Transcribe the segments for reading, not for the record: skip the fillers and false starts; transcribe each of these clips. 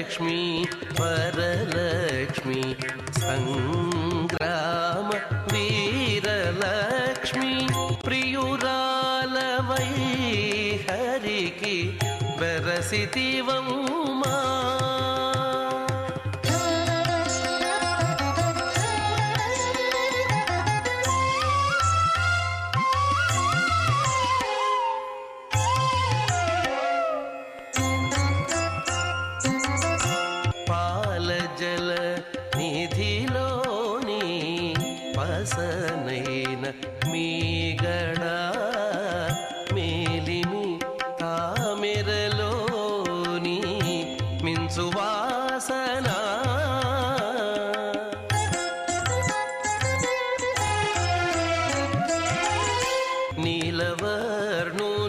జయలక్ష్మి వరలక్ష్మి సంగ్రామ వీరలక్ష్మి ప్రియురాలవై హరికి బెరసితివమ్మా పాలజల నిధిలోని పసనైన మీగడ మేలిమి తామెరలోని మించువాసన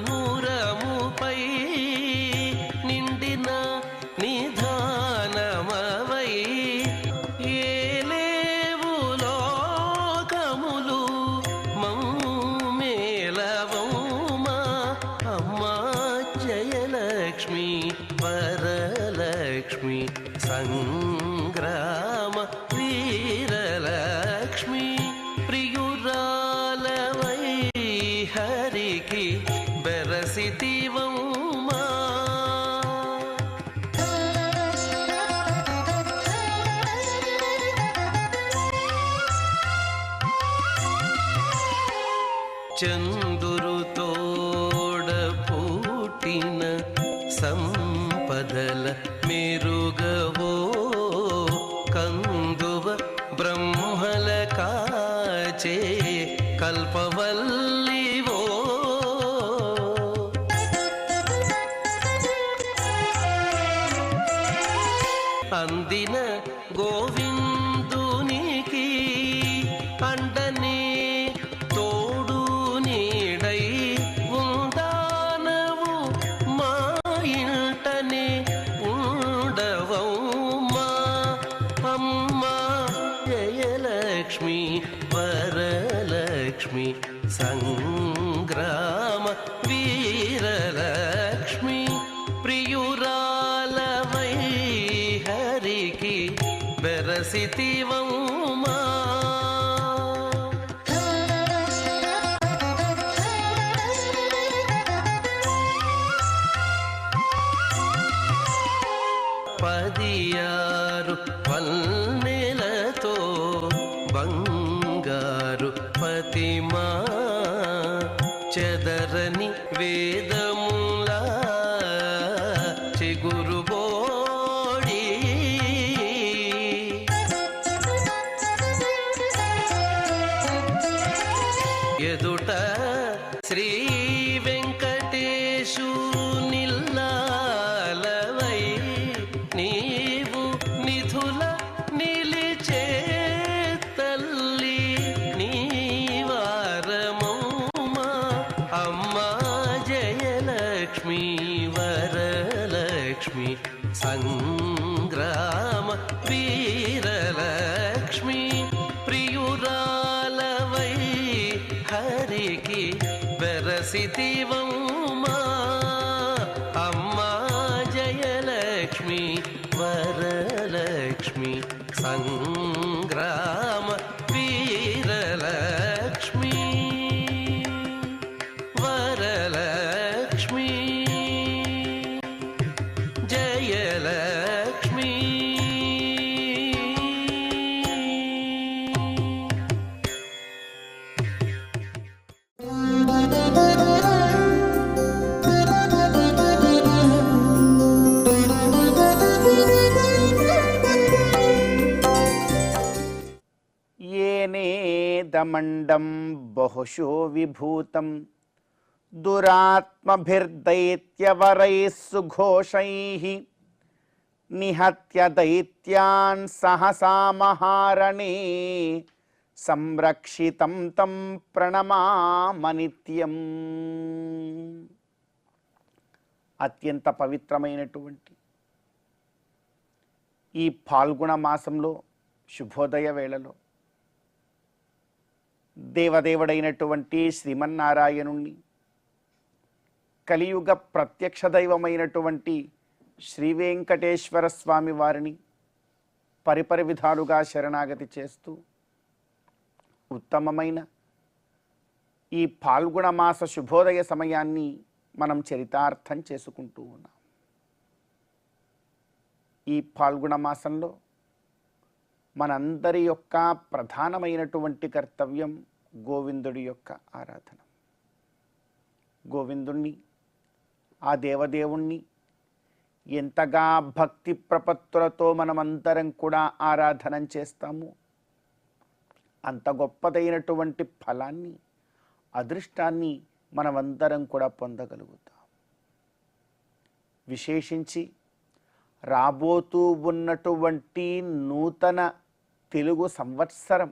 నీలవర్ణునురముపై నిండిన నిధానమవై ఏలేవు లోకములు మౌమేలవౌమా అమ్మా జయలక్ష్మి వరలక్ష్మి సంగ్రామ వీరలక్ష్మి ప్రియురాలవై హరికి బెరసితివమ్మా చందురు తోడ పుట్టిన సంపదల మెరుగవో కందువ బ్రహ్మల కాచే కల్పవల్లివో అందిన గోవిందునికి అండనే తోడు నీడై ఉందానవు మా ఇంటనే ఉండవమ్మా అమ్మా జయలక్ష్మి వరలక్ష్మి సంగ్రామ వీరలక్ష్మి ప్రియురాలవై హరికి బెరసితివమ్మా పదియారు పల్నెలతో బంగారు పతిమా చెదరని వేదములా చిగురుబోడి ఎదుట శ్రీ వెంకటేశు నిల్లాలవై నీవు నిధుల నిలిచే తల్లి నీవారమౌమా అమ్మా జయలక్ష్మి వరలక్ష్మి సంగ్రామ వీరలక్ష్మి ప్రియురాలవై హరికి బెరసితివమ్మా అమ్మా జయలక్ష్మి వరలక్ష్మి సంగ్రామ వీరలక్ష్మి వరలక్ష్మి జయలక్ష్మి దమండం బహుశో విభూతం దురాత్మభిర్దైత్యవరైః సుఘోషైః నిహత్య దైత్యాన్ సహసా మహారణే సంరక్షితం తం ప్రణమామనిత్యం. అత్యంత పవిత్రమైనటువంటి ఈ ఫాల్గుణ మాసంలో శుభోదయ వేళలో దేవదేవుడైనటువంటి శ్రీమన్నారాయణుణ్ణి కలియుగ ప్రత్యక్ష దైవమైనటువంటి శ్రీ వెంకటేశ్వర స్వామి వారిని పరిపరి విధాలుగా శరణాగతి చేస్తూ ఉత్తమమైన ఈ పాల్గొన మాస శుభోదయ సమయాన్ని మనం చరితార్థం చేసుకుంటూ ఉన్నాం. ఈ పాల్గొన మాసంలో మనందరి యొక్క ప్రధానమైనటువంటి కర్తవ్యం గోవిందుడి యొక్క ఆరాధన. గోవిందుణ్ణి, ఆ దేవదేవుణ్ణి ఎంతగా భక్తి ప్రపత్తులతో మనమందరం కూడా ఆరాధన చేస్తాము, అంత గొప్పదైనటువంటి ఫలాన్ని, అదృష్టాన్ని మనమందరం కూడా పొందగలుగుతాం. విశేషించి రాబోతూ ఉన్నటువంటి నూతన తెలుగు సంవత్సరం,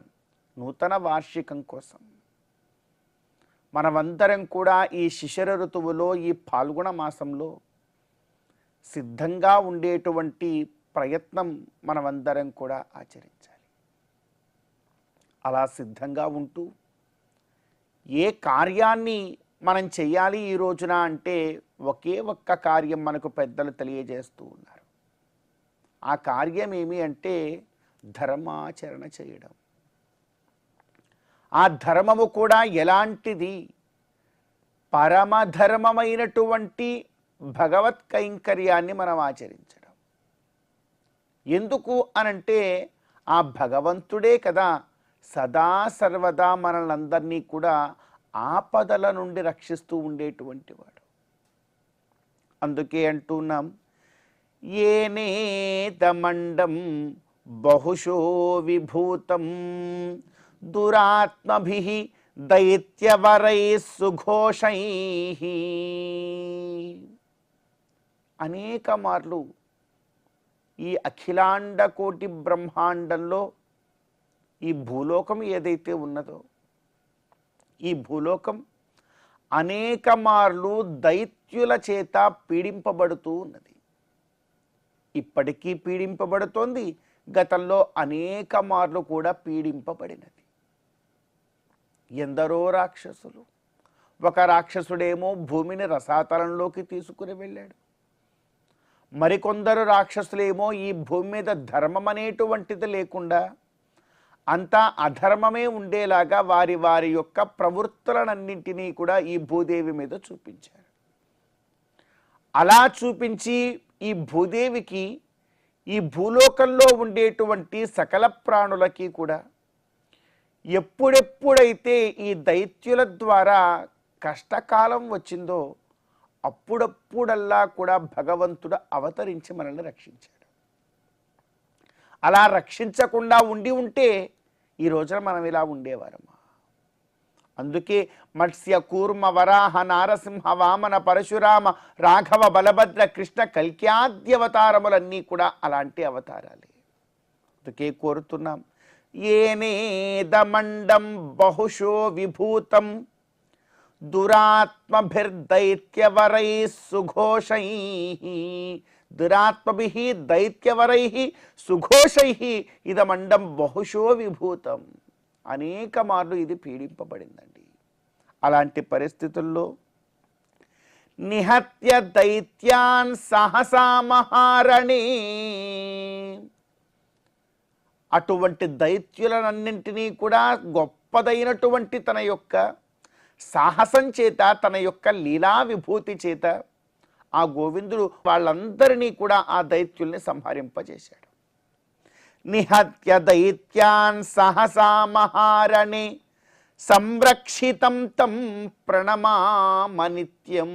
నూతన వార్షికం కోసం మనమందరం కూడా ఈ శిశిర ఋతువులో, ఈ పాల్గొన మాసంలో సిద్ధంగా ఉండేటువంటి ప్రయత్నం మనమందరం కూడా ఆచరించాలి. అలా సిద్ధంగా ఉంటూ ఏ కార్యాన్ని మనం చెయ్యాలి ఈ రోజున అంటే ఒకే ఒక్క కార్యం మనకు పెద్దలు తెలియజేస్తూ ఉన్నారు. ఆ కార్యం ఏమి అంటే ధర్మాచరణ చేయడం. ఆ ధర్మము కూడా ఎలాంటిది? పరమధర్మమైనటువంటి భగవత్ కైంకర్యాన్ని మనం ఆచరించడం. ఎందుకు అనంటే ఆ భగవంతుడే కదా సదా సర్వదా మనలందరినీ కూడా ఆపదల నుండి రక్షిస్తూ ఉండేటువంటి వాడు. అందుకే అంటున్నాం, ఏనేతమండం బహుశో విభూతం దురాత్మభిః దైత్యవరైః సుఘోషైః. అనేక మార్లు ఈ అఖిలాండ కోటి బ్రహ్మాండంలో ఈ భూలోకం ఏదైతే ఉన్నదో, ఈ భూలోకం అనేక మార్లు దైత్యుల చేత పీడింపబడుతూ ఉన్నది. ఇప్పటికీ పీడింపబడుతోంది, గతంలో అనేక మార్లు కూడా పీడింపబడినది. ఎందరో రాక్షసులు. ఒక రాక్షసుడేమో భూమిని రసాతలంలోకి తీసుకుని వెళ్ళాడు. మరికొందరు రాక్షసులేమో ఈ భూమి మీద ధర్మం అనేటువంటిది లేకుండా అంతా అధర్మమే ఉండేలాగా వారి వారి యొక్క ప్రవృత్తులనన్నింటినీ కూడా ఈ భూదేవి మీద చూపించారు. అలా చూపించి ఈ భూదేవికి ఈ భూలోకంలో ఉండేటువంటి సకల ప్రాణులకి కూడా ఎప్పుడెప్పుడైతే ఈ దైత్యుల ద్వారా కష్టకాలం వచ్చిందో అప్పుడప్పుడల్లా కూడా భగవంతుడు అవతరించి మనల్ని రక్షించాడు. అలా రక్షించకుండా ఉంటే ఈ రోజున మనం ఇలా ఉండేవారమ్మా. అందుకే మత్స్య కూర్మ వరాహ నారసింహ వామన పరశురామ రాఘవ బలభద్ర కృష్ణ కల్క్యాద్యవతారములన్నీ కూడా అలాంటి అవతారాలే. అందుకే కోరుతున్నాం, ఏనేదమండం బహుశో విభూతం దురాత్మభిర్దైత్యవరైః సుఘోషైః. దురాత్మభిః దైత్యవరైః సుఘోషైః ఇదమండం బహుశో విభూతం. అనేక మార్లు ఇది పీడింపబడిందండి. అలాంటి పరిస్థితుల్లో నిహత్య దైత్యాన్ సహసా మహారణే, అటువంటి దైత్యులనన్నింటినీ కూడా గొప్పదైనటువంటి తన యొక్క సాహసం చేత, తన యొక్క లీలా విభూతి చేత ఆ గోవిందుడు వాళ్ళందరినీ కూడా ఆ దైత్యుల్ని సంహరింపజేశాడు. నిహత్య దైత్యాన్ సహసా మహారణే సంరక్షితం తం ప్రణమామనిత్యం.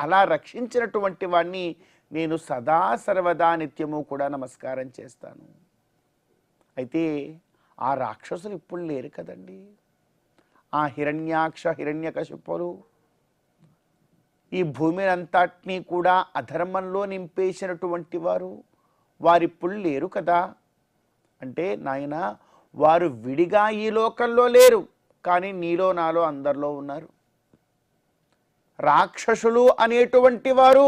అలా రక్షించినటువంటి వాడిని నేను సదా సర్వదా నిత్యము కూడా నమస్కారం చేస్తాను. అయితే ఆ రాక్షసులు ఇప్పుడు లేరు కదండి. ఆ హిరణ్యాక్ష హిరణ్యకశిపులు ఈ భూమిని అంతటినీ కూడా అధర్మంలో నింపేసినటువంటి వారు వారిప్పుడు లేరు కదా. అంటే నాయన, వారు విడిగా ఈ లోకంలో లేరు, కానీ నీలో నాలో అందరిలో ఉన్నారు. రాక్షసులు అనేటువంటి వారు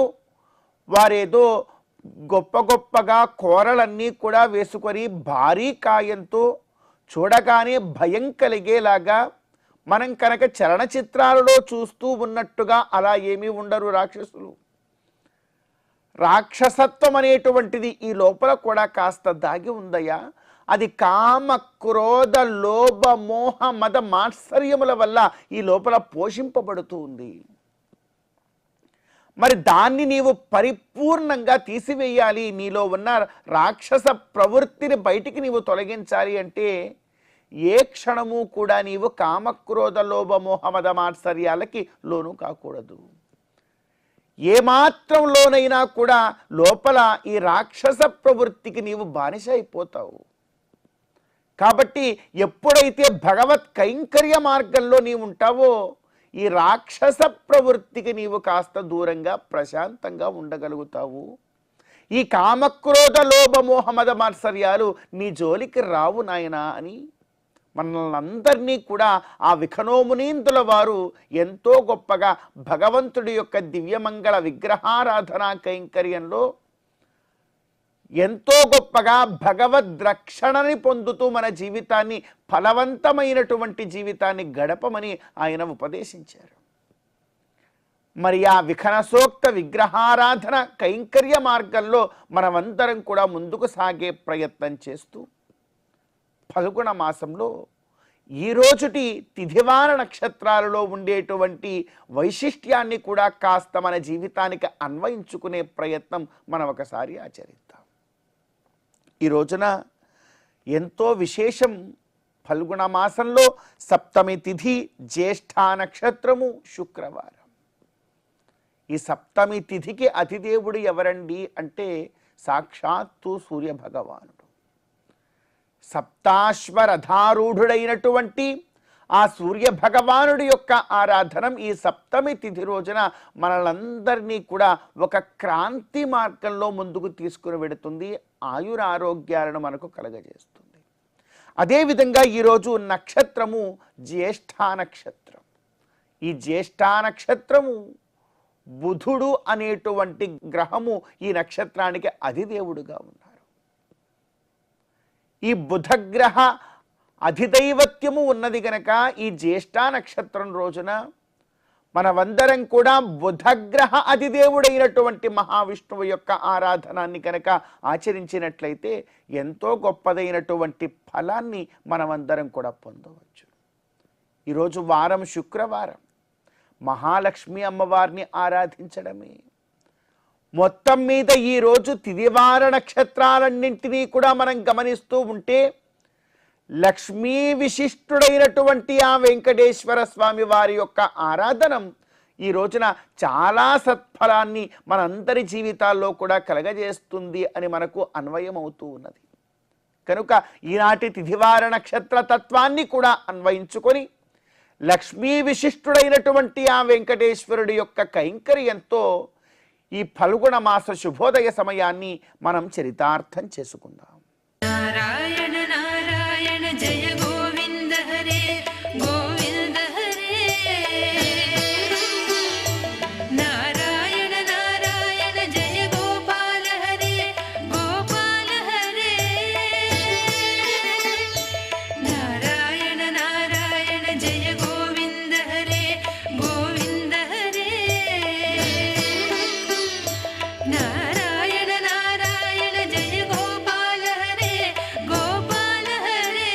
వారేదో గొప్ప గొప్పగా కోరలన్నీ కూడా వేసుకొని భారీ కాయంతో చూడగానే భయం కలిగేలాగా మనం కనుక చలనచిత్రాలలో చూస్తూ ఉన్నట్టుగా అలా ఏమీ ఉండరు రాక్షసులు. రాక్షసత్వం అనేటువంటిది ఈ లోపల కూడా కాస్త దాగి ఉందయ్యా. అది కామ క్రోధ లోభ మోహ మద మాత్సర్యముల వల్ల ఈ లోపల పోషింపబడుతూ ఉంది. మరి దాన్ని నీవు పరిపూర్ణంగా తీసివేయాలి, నీలో ఉన్న రాక్షస ప్రవృత్తిని బయటికి నీవు తొలగించాలి అంటే ఏ క్షణము కూడా నీవు కామక్రోధ లోభ మోహ మద మాత్సర్యాలకి లోను కాకూడదు. ఏమాత్రంలోనైనా కూడా లోపల ఈ రాక్షస ప్రవృత్తికి నీవు బానిస అయిపోతావు. కాబట్టి ఎప్పుడైతే భగవత్ కైంకర్య మార్గంలో నీవు ఉంటావో ఈ రాక్షస ప్రవృత్తికి నీవు కాస్త దూరంగా ప్రశాంతంగా ఉండగలుగుతావు. ఈ కామక్రోధ లోభ మోహ మద మాత్సర్యాలు నీ జోలికి రావు నాయనా అని మనల్ని అందరినీ కూడా ఆ విఖనోమునీందుల వారు ఎంతో గొప్పగా భగవంతుడి యొక్క దివ్యమంగళ విగ్రహారాధనా కైంకర్యంలో ఎంతో గొప్పగా భగవద్రక్షణని పొందుతూ మన జీవితాన్ని ఫలవంతమైనటువంటి జీవితాన్ని గడపమని ఆయన ఉపదేశించారు. మరి ఆ విఖనసోక్త విగ్రహారాధన కైంకర్య మార్గంలో మనమందరం కూడా ముందుకు సాగే ప్రయత్నం చేస్తూ ఫల్గుణ మాసంలో ఈ రోజుటి తిథివార నక్షత్రాలలో ఉండేటువంటి వైశిష్ట్యాన్ని కూడా కాస్త మన జీవితానికి అన్వయించుకునే ప్రయత్నం మనం ఒకసారి ఆచరిద్దాం. ఈ రోజున ఎంతో విశేషం. ఫల్గుణ మాసంలో సప్తమి తిథి, జ్యేష్ఠ నక్షత్రము, శుక్రవారం. ఈ సప్తమి తిథికి అతిదేవుడు ఎవరండి అంటే సాక్షాత్తు సూర్యభగవానుడు. సప్తాశ్వరథారూఢుడైనటువంటి ఆ సూర్య భగవానుడి యొక్క ఆరాధనం ఈ సప్తమి తిథి రోజున మనలందరినీ కూడా ఒక క్రాంతి మార్గంలో ముందుకు తీసుకుని వెడుతుంది, ఆయురారోగ్యాలను మనకు కలగజేస్తుంది. అదేవిధంగా ఈరోజు నక్షత్రము జ్యేష్ఠ నక్షత్రం. ఈ జ్యేష్ఠ నక్షత్రము బుధుడు అనేటువంటి గ్రహము ఈ నక్షత్రానికి అధిదేవుడుగా ఉన్నారు. ఈ బుధగ్రహ అధిదైవత్యము ఉన్నది కనుక ఈ జ్యేష్ఠ నక్షత్రం రోజున మనమందరం కూడా బుధగ్రహ అధిదేవుడైనటువంటి మహావిష్ణువు యొక్క ఆరాధనాన్ని కనుక ఆచరించినట్లయితే ఎంతో గొప్పదైనటువంటి ఫలాన్ని మనమందరం కూడా పొందవచ్చు. ఈరోజు వారం శుక్రవారం, మహాలక్ష్మి అమ్మవారిని ఆరాధించడమే. మొత్తం మీద ఈరోజు తిథివార నక్షత్రాలన్నింటినీ కూడా మనం గమనిస్తూ ఉంటే లక్ష్మీ విశిష్టుడైనటువంటి ఆ వెంకటేశ్వర స్వామి వారి యొక్క ఆరాధనం ఈ రోజున చాలా సత్ఫలాన్ని మనందరి జీవితాల్లో కూడా కలగజేస్తుంది అని మనకు అన్వయం అవుతూ ఉన్నది. కనుక ఈనాటి తిథివార నక్షత్ర తత్వాన్ని కూడా అన్వయించుకొని లక్ష్మీ విశిష్టుడైనటువంటి ఆ వెంకటేశ్వరుడి యొక్క కైంకర్యంతో ఈ ఫల్గుణ మాస శుభోదయ సమయాన్ని మనం చరితార్థం చేసుకుందాం. నారాయణ నారాయణ జయ గోవింద హరే గోవింద హరే. నారాయణ నారాయణ జయ గోపాల హరే గోపాల హరే. నారాయణ నారాయణ జయ గోవింద హరే గోవింద హరే. నారాయణ నారాయణ జయ గోపాల హరే గోపాల హరే.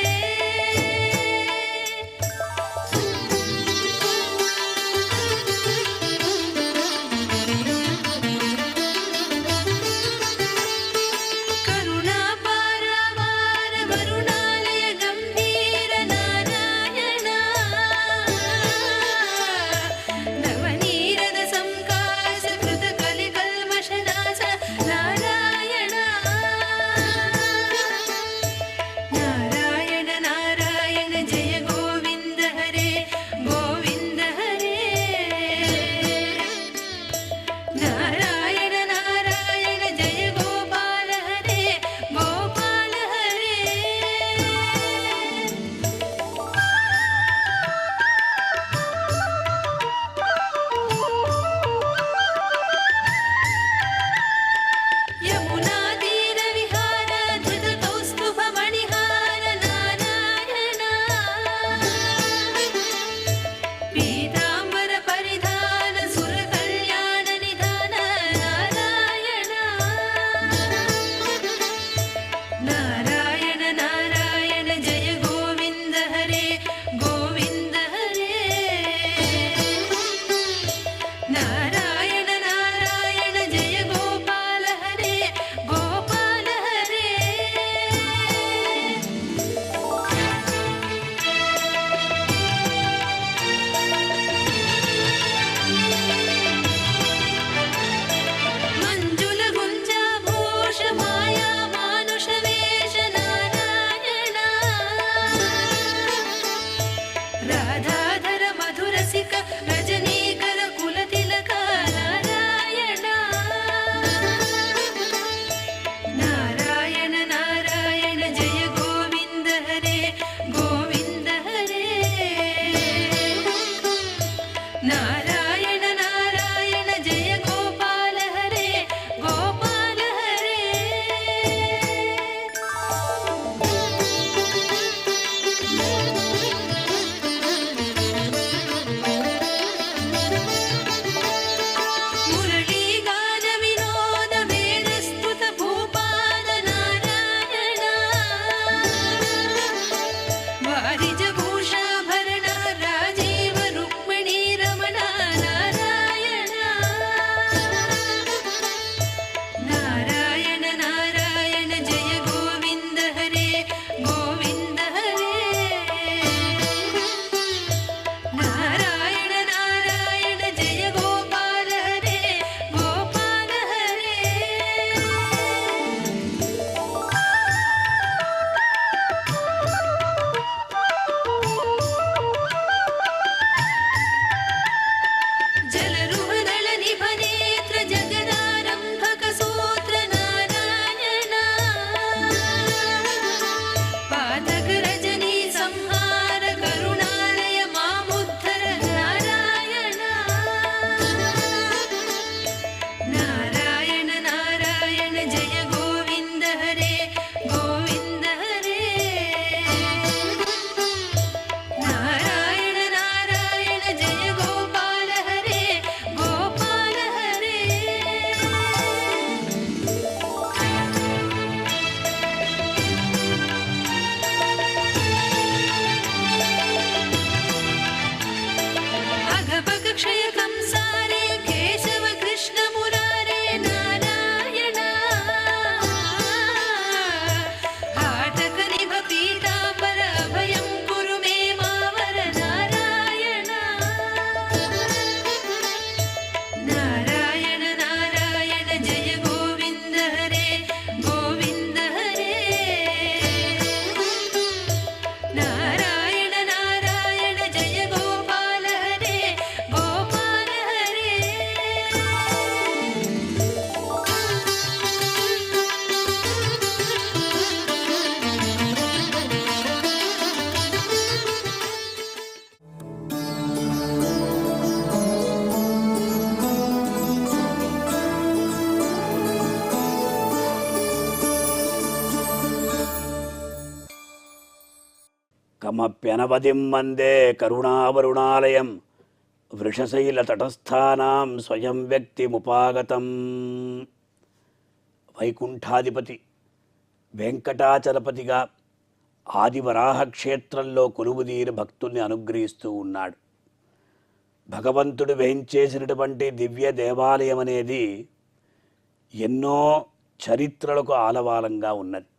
కమప్యనవదిం వందే కరుణావరుణాలయం వృషశైల తటస్థానాం స్వయం వ్యక్తిముపాగతం. వైకుంఠాధిపతి వెంకటాచలపతిగా ఆదివరాహ క్షేత్రంలో కొలువుదీరి భక్తుల్ని అనుగ్రహిస్తూ ఉన్నాడు. భగవంతుడు వేయించేసినటువంటి దివ్య దేవాలయం అనేది ఎన్నో చరిత్రలకు ఆలవాలంగా ఉన్నది.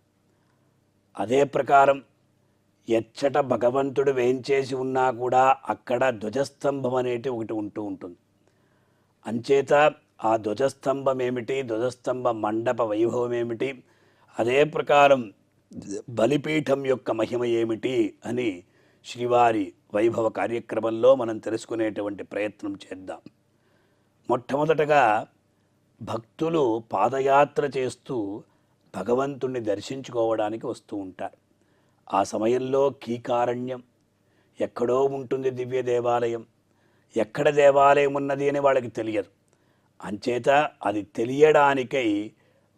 అదే ప్రకారం ఎచ్చట భగవంతుడు వేయించేసి ఉన్నా కూడా అక్కడ ధ్వజస్తంభం అనేటి ఒకటి ఉంటూ ఉంటుంది. అంచేత ఆ ధ్వజస్తంభం ఏమిటి, ధ్వజస్తంభ మండప వైభవం ఏమిటి, అదే ప్రకారం బలిపీఠం యొక్క మహిమ ఏమిటి అని శ్రీవారి వైభవ కార్యక్రమంలో మనం తెలుసుకునేటువంటి ప్రయత్నం చేద్దాం. మొట్టమొదటగా భక్తులు పాదయాత్ర చేస్తూ భగవంతుణ్ణి దర్శించుకోవడానికి వస్తూ ఉంటారు. ఆ సమయంలో కీకారణ్యం ఎక్కడో ఉంటుంది, దివ్య దేవాలయం. ఎక్కడ దేవాలయం ఉన్నది అని వాళ్ళకి తెలియదు. అంచేత అది తెలియడానికై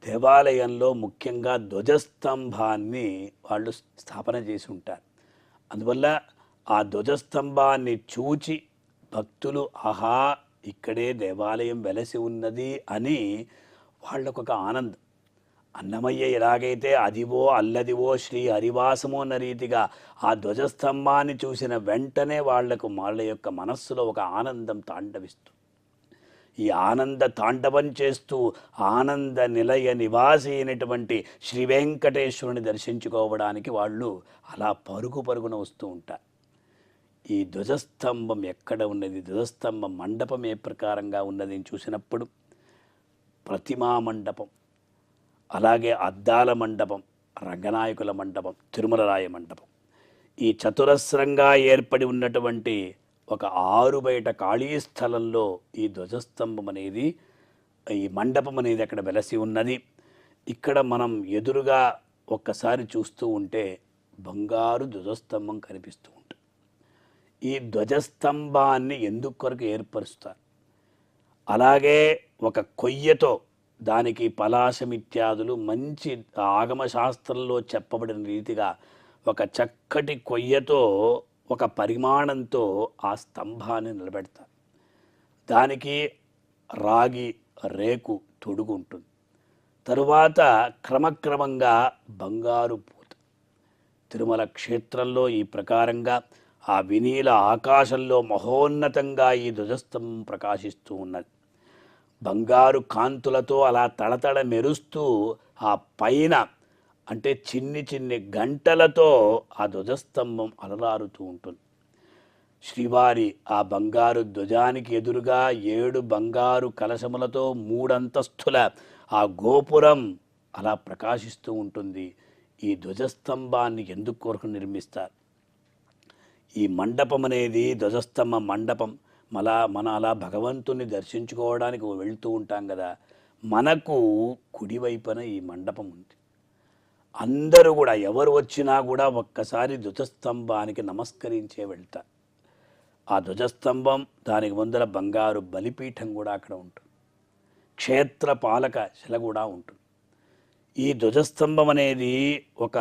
దేవాలయంలో ముఖ్యంగా ధ్వజస్తంభాన్ని వాళ్ళు స్థాపన చేసి ఉంటారు. అందువల్ల ఆ ధ్వజస్తంభాన్ని చూచి భక్తులు ఆహా ఇక్కడే దేవాలయం వెలసి ఉన్నది అని వాళ్ళకొక ఆనందం. అన్నమయ్య ఎలాగైతే అదివో అల్లదివో శ్రీ హరివాసమో అన్న రీతిగా ఆ ధ్వజస్తంభాన్ని చూసిన వెంటనే వాళ్ళ యొక్క మనస్సులో ఒక ఆనందం తాండవిస్తుంది. ఈ ఆనంద తాండవం చేస్తూ ఆనంద నిలయ నివాసి అయినటువంటి శ్రీ వెంకటేశ్వరుని దర్శించుకోవడానికి వాళ్ళు అలా పరుగు పరుగున వస్తూ ఉంటారు. ఈ ధ్వజస్తంభం ఎక్కడ ఉన్నది, ధ్వజస్తంభం మండపం ఏ ప్రకారంగా ఉన్నది అని చూసినప్పుడు ప్రతిమా మండపం, అలాగే అద్దాల మండపం, రంగనాయకుల మండపం, తిరుమలరాయ మండపం, ఈ చతురస్రంగా ఏర్పడి ఉన్నటువంటి ఒక 6 బయట ఖాళీ స్థలంలో ఈ ధ్వజస్తంభం అనేది, ఈ మండపం అనేది అక్కడ వెలసి ఉన్నది. ఇక్కడ మనం ఎదురుగా ఒక్కసారి చూస్తూ ఉంటే బంగారు ధ్వజస్తంభం కనిపిస్తూ ఉంటుంది. ఈ ధ్వజస్తంభాన్ని ఎందుకు కొరకు ఏర్పరుస్తారు? అలాగే ఒక కొయ్యతో దానికి పలాశమిత్యాదులు మంచి ఆగమశాస్త్రంలో చెప్పబడిన రీతిగా ఒక చక్కటి కొయ్యతో ఒక పరిమాణంతో ఆ స్తంభాన్ని నిలబెడతారు. దానికి రాగి రేకు తొడుగు ఉంటుంది. తరువాత క్రమక్రమంగా బంగారు పూత. తిరుమల క్షేత్రంలో ఈ ప్రకారంగా ఆ వినీల ఆకాశంలో మహోన్నతంగా ఈ ధ్వజస్తంభం ప్రకాశిస్తూ ఉన్నది. బంగారు కాంతులతో అలా తళతళ మెరుస్తూ ఆ పైన అంటే చిన్ని గంటలతో ఆ ధ్వజస్తంభం అలరారుతూ ఉంటుంది. శ్రీవారి ఆ బంగారు ధ్వజానికి ఎదురుగా 7 బంగారు కలశములతో 3 అంతస్తుల ఆ గోపురం అలా ప్రకాశిస్తూ ఉంటుంది. ఈ ధ్వజస్తంభాన్ని ఎందుకు కొరకు నిర్మిస్తారు? ఈ మండపం అనేది ధ్వజస్తంభ మండపం. మన అలా భగవంతుని దర్శించుకోవడానికి వెళ్తూ ఉంటాం కదా, మనకు కుడివైపున ఈ మండపం ఉంది. అందరూ కూడా ఎవరు వచ్చినా కూడా ఒక్కసారి ధ్వజస్తంభానికి నమస్కరించే వెళ్తారు. ఆ ధ్వజస్తంభం దానికి ముందర బంగారు బలిపీఠం కూడా అక్కడ ఉంటుంది. క్షేత్ర పాలక శిల కూడా ఉంటుంది. ఈ ధ్వజస్తంభం అనేది ఒక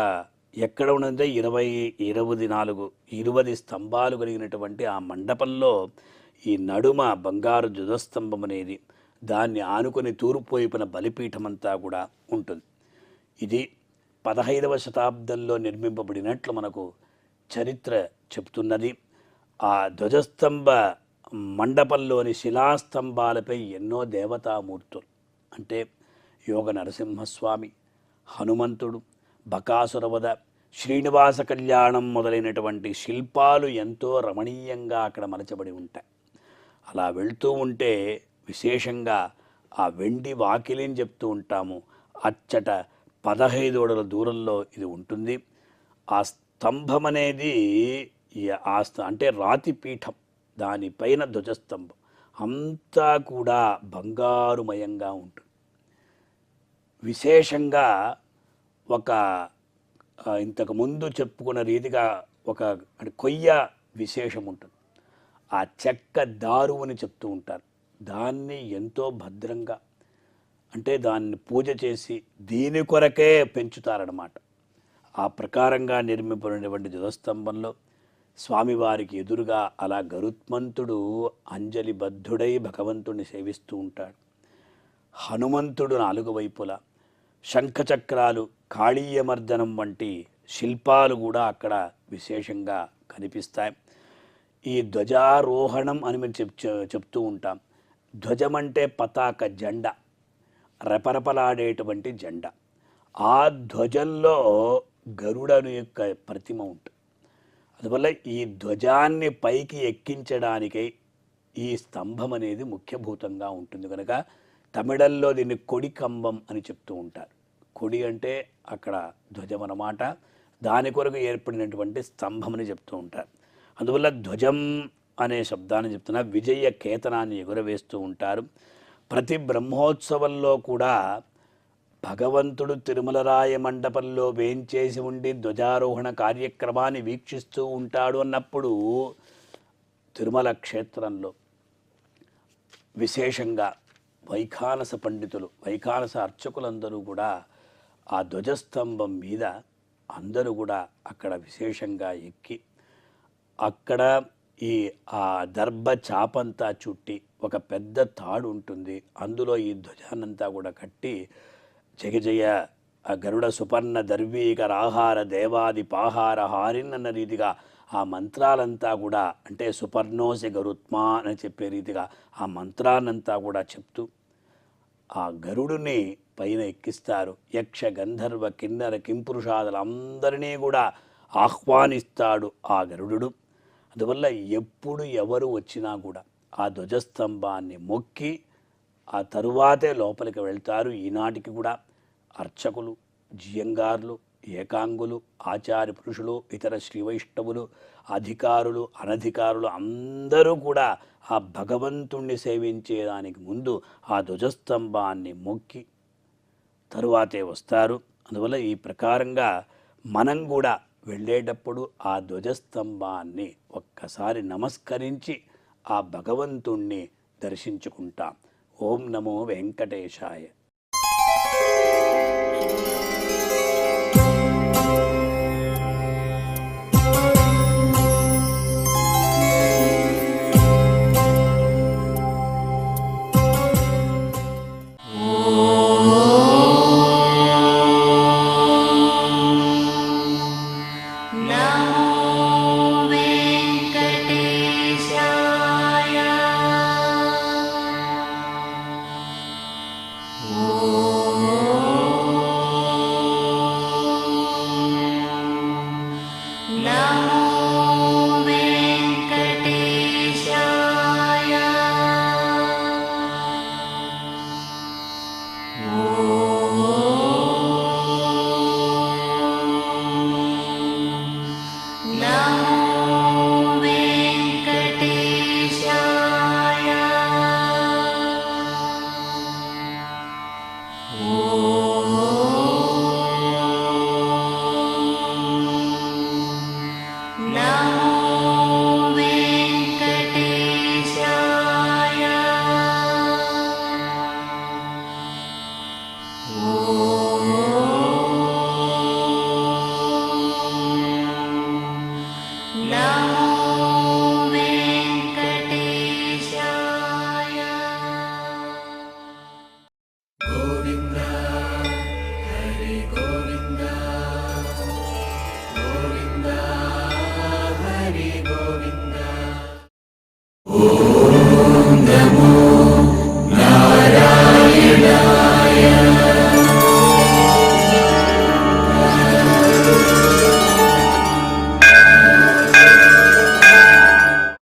ఎక్కడ ఉన్నదంటే 20 స్తంభాలు కలిగినటువంటి ఆ మండపంలో ఈ నడుమ బంగారు ధ్వజస్తంభం అనేది, దాన్ని ఆనుకొని తూర్పు వైపున బలిపీఠం అంతా కూడా ఉంటుంది. ఇది 15వ శతాబ్దంలో నిర్మింపబడినట్లు మనకు చరిత్ర చెప్తున్నది. ఆ ధ్వజస్తంభ మండపంలోని శిలాస్తంభాలపై ఎన్నో దేవతామూర్తులు అంటే యోగ నరసింహస్వామి, హనుమంతుడు, బకాసురవధ, శ్రీనివాస కళ్యాణం మొదలైనటువంటి శిల్పాలు ఎంతో రమణీయంగా అక్కడ మలచబడి ఉంటాయి. అలా వెళ్తూ ఉంటే విశేషంగా ఆ వెండి వాకిలిని చెప్తూ ఉంటాము. అచ్చట 15 అడుగుల దూరంలో ఇది ఉంటుంది. ఆ స్తంభం అనేది అంటే రాతి పీఠం, దానిపైన ధ్వజస్తంభం అంతా కూడా బంగారుమయంగా ఉంటుంది. విశేషంగా ఒక ఇంతకుముందు చెప్పుకున్న రీతిగా ఒక కొయ్య విశేషం ఉంటుంది. ఆ చెక్క దారువుని చెప్తూ ఉంటారు. దాన్ని ఎంతో భద్రంగా అంటే దాన్ని పూజ చేసి దీని కొరకే పెంచుతారన్నమాట. ఆ ప్రకారంగా నిర్మింపబడినటువంటి ధ్వజస్తంభంలో స్వామివారికి ఎదురుగా అలా గరుత్మంతుడు అంజలిబద్ధుడై భగవంతుడిని సేవిస్తూ ఉంటాడు. హనుమంతుడు 4 వైపులా శంఖచక్రాలు, కాళీయమర్దనం వంటి శిల్పాలు కూడా అక్కడ విశేషంగా కనిపిస్తాయి. ఈ ధ్వజారోహణం అని మేము చెప్తూ ఉంటాం. ధ్వజం అంటే పతాక, జెండా, రెపరెపలాడేటువంటి జెండా. ఆ ధ్వజంలో గరుడను యొక్క ప్రతిమ ఉంటుంది. అందువల్ల ఈ ధ్వజాన్ని పైకి ఎక్కించడానికై ఈ స్తంభం అనేది ముఖ్యభూతంగా ఉంటుంది కనుక తమిళంలో దీన్ని కొడి కంబం అని చెప్తూ ఉంటారు. కొడి అంటే అక్కడ ధ్వజం అన్నమాట. దాని కొరకు ఏర్పడినటువంటి స్తంభం అని చెప్తూ ఉంటారు. అందువల్ల ధ్వజం అనే శబ్దాన్ని చెప్తున్నా. విజయ కేతనాన్ని ఎగురవేస్తూ ఉంటారు. ప్రతి బ్రహ్మోత్సవంలో కూడా భగవంతుడు తిరుమలరాయ మండపంలో వేంచేసి ఉండి ధ్వజారోహణ కార్యక్రమాన్ని వీక్షిస్తూ ఉంటాడు అన్నప్పుడు తిరుమల క్షేత్రంలో విశేషంగా వైఖానస పండితులు, వైఖానస అర్చకులందరూ కూడా ఆ ధ్వజస్తంభం మీద అందరూ కూడా అక్కడ విశేషంగా ఎక్కి అక్కడ ఆ దర్భ చాపంతా చుట్టి ఒక పెద్ద తాడు ఉంటుంది. అందులో ఈ ధ్వజాన్నంతా కూడా కట్టి జగజయ గరుడ సుపర్ణ దర్వీకర ఆహార దేవాది పాహార హారిన్ అన్న రీతిగా ఆ మంత్రాలంతా కూడా, అంటే సుపర్ణోసి గరుత్మా అని చెప్పే రీతిగా ఆ మంత్రాన్నంతా కూడా చెప్తూ ఆ గరుడుని పైన ఎక్కిస్తారు. యక్ష గంధర్వ కిన్నర కింపురుషాదులు అందరినీ కూడా ఆహ్వానిస్తాడు ఆ గరుడు. అందువల్ల ఎప్పుడు ఎవరు వచ్చినా కూడా ఆ ధ్వజస్తంభాన్ని మొక్కి ఆ తరువాతే లోపలికి వెళ్తారు. ఈనాటికి కూడా అర్చకులు, జియంగార్లు, ఏకాంగులు, ఆచార్య పురుషులు, ఇతర శ్రీవైష్ణవులు, అధికారులు, అనధికారులు అందరూ కూడా ఆ భగవంతుణ్ణి సేవించేదానికి ముందు ఆ ధ్వజస్తంభాన్ని మొక్కి తరువాతే వస్తారు. అందువల్ల ఈ ప్రకారంగా మనం కూడా వెళ్ళేటప్పుడు ఆ ధ్వజస్తంభాన్ని ఒక్కసారి నమస్కరించి ఆ భగవంతుణ్ణి దర్శించుకుంటాం. ఓం నమో వెంకటేశాయ.